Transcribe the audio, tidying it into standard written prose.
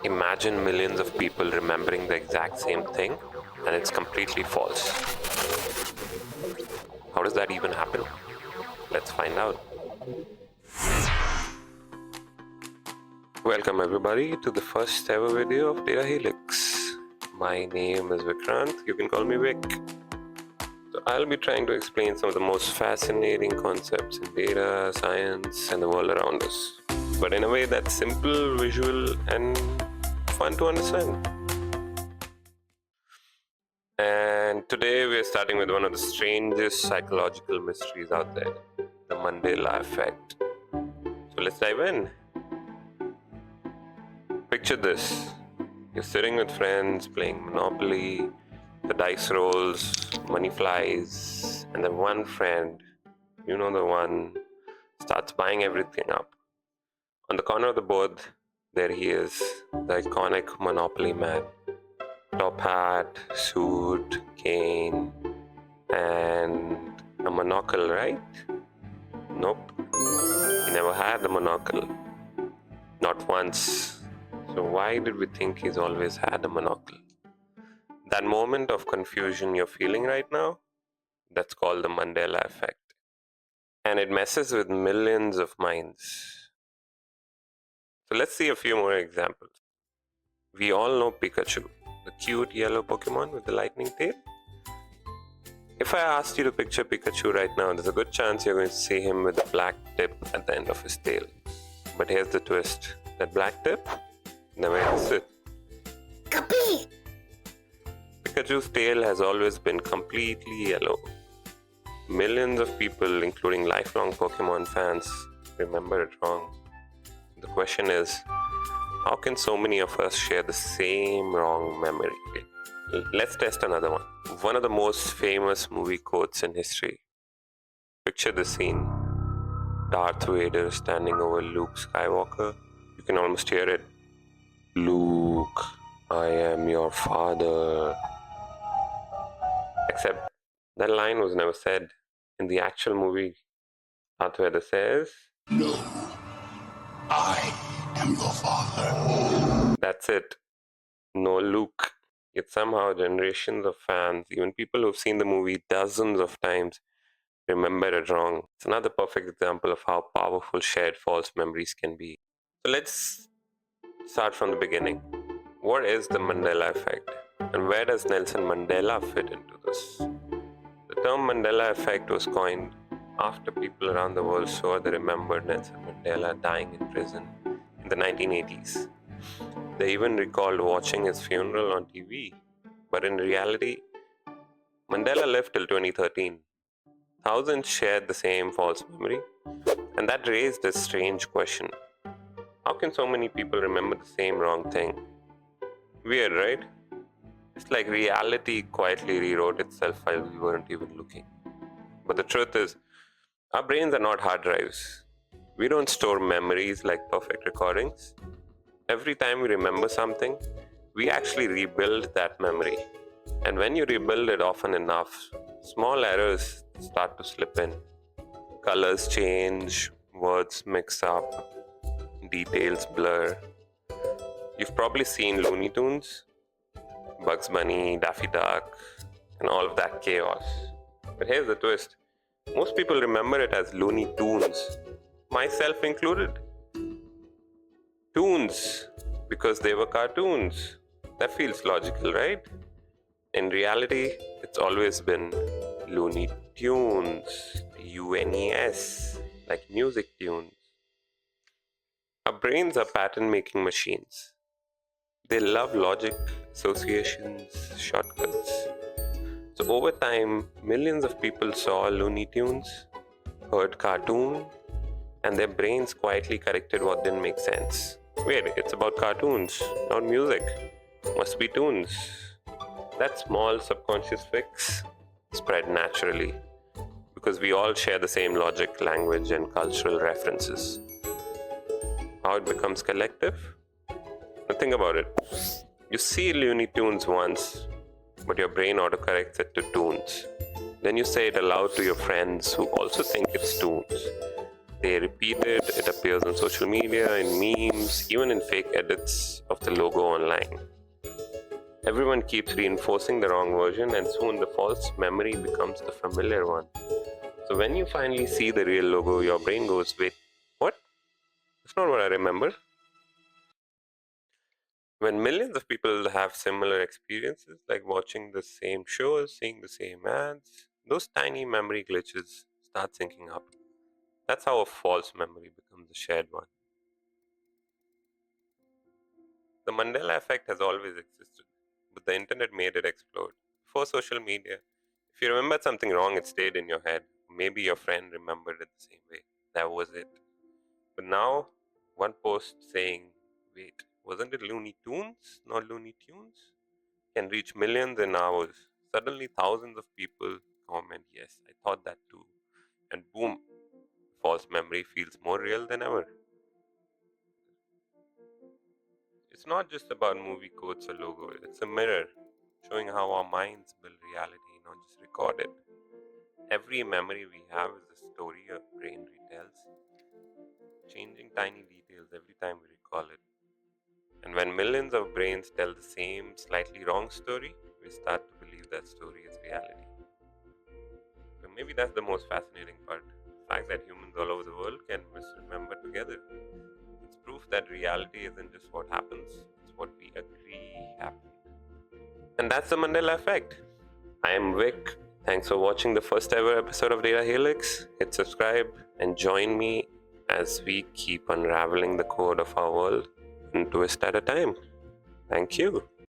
Imagine millions of people remembering the exact same thing and it's completely false. How does that even happen? Let's find out. Welcome everybody to the first ever video of Data Helix. My name is Vikrant, you can call me Vic. So I'll be trying to explain some of the most fascinating concepts in data, science, and the world around us. But in a way that's simple, visual, and fun to understand. And today we're starting with one of the strangest psychological mysteries out there, the Mandela Effect. So let's dive in. Picture this. You're sitting with friends, playing Monopoly, the dice rolls, money flies, and then one friend, you know the one, starts buying everything up. On the corner of the board, there he is, the iconic Monopoly man. Top hat, suit, cane, and a monocle, right? Nope. He never had a monocle. Not once. So why did we think he's always had a monocle? That moment of confusion you're feeling right now, that's called the Mandela Effect. And it messes with millions of minds. So let's see a few more examples. We all know Pikachu, the cute yellow Pokemon with the lightning tail. If I asked you to picture Pikachu right now, there's a good chance you're going to see him with a black tip at the end of his tail. But here's the twist. That black tip never existed. Kapi! Pikachu's tail has always been completely yellow. Millions of people, including lifelong Pokemon fans, remember it wrong. The question is, how can so many of us share the same wrong memory? Let's test another one. One of the most famous movie quotes in history. Picture the scene. Darth Vader standing over Luke Skywalker. You can almost hear it. Luke, I am your father. Except that line was never said. In the actual movie, Darth Vader says, No, I am your father. that's it. No Luke. Yet somehow generations of fans, even people who've seen the movie dozens of times, remember it wrong. It's another perfect example of how powerful shared false memories can be. So let's start from the beginning. What is the Mandela Effect? And where does Nelson Mandela fit into this? The term Mandela Effect was coined after people around the world swore they remembered Nelson Mandela dying in prison in the 1980s. They even recalled watching his funeral on TV. But in reality, Mandela lived till 2013. Thousands shared the same false memory, and that raised a strange question. How can so many people remember the same wrong thing? Weird, right? It's like reality quietly rewrote itself while we weren't even looking. But the truth is, our brains are not hard drives. We don't store memories like perfect recordings. Every time we remember something, we actually rebuild that memory. And when you rebuild it often enough, small errors start to slip in. Colors change, words mix up, details blur. You've probably seen Looney Tunes, Bugs Bunny, Daffy Duck, and all of that chaos. But here's the twist. Most people remember it as Looney Tunes, myself included. Tunes, because they were cartoons. That feels logical, right? In reality, it's always been Looney Tunes, UNES, like music tunes. Our brains are pattern making machines. They love logic, associations, shortcuts. So over time, millions of people saw Looney Tunes, heard cartoon, and their brains quietly corrected what didn't make sense. Wait, it's about cartoons, not music. Must be tunes. That small subconscious fix spread naturally because we all share the same logic, language, and cultural references. How it becomes collective? Now think about it. You see Looney Tunes once, but your brain autocorrects it to tunes. Then you say it aloud to your friends who also think it's tunes. They repeat it, it appears on social media, in memes, even in fake edits of the logo online. Everyone keeps reinforcing the wrong version, and soon the false memory becomes the familiar one. So when you finally see the real logo, your brain goes, wait, what? That's not what I remember. When millions of people have similar experiences, like watching the same shows, seeing the same ads, those tiny memory glitches start syncing up. That's how a false memory becomes a shared one. The Mandela effect has always existed, but the internet made it explode. Before social media, if you remembered something wrong, it stayed in your head. Maybe your friend remembered it the same way. That was it. But now, one post saying, wait, wasn't it Looney Tunes, not Looney Tunes? Can reach millions in hours. Suddenly, thousands of people comment, yes, I thought that too. And boom, false memory feels more real than ever. It's not just about movie quotes or logo, it's a mirror showing how our minds build reality, not just record it. Every memory we have is a story our brain retells, changing tiny details every time we recall it. And when millions of brains tell the same, slightly wrong story, we start to believe that story is reality. So maybe that's the most fascinating part. The fact that humans all over the world can misremember together. It's proof that reality isn't just what happens, it's what we agree happened. And that's the Mandela Effect. I am Vic. Thanks for watching the first ever episode of Data Helix. Hit subscribe and join me as we keep unraveling the code of our world one twist at a time. Thank you.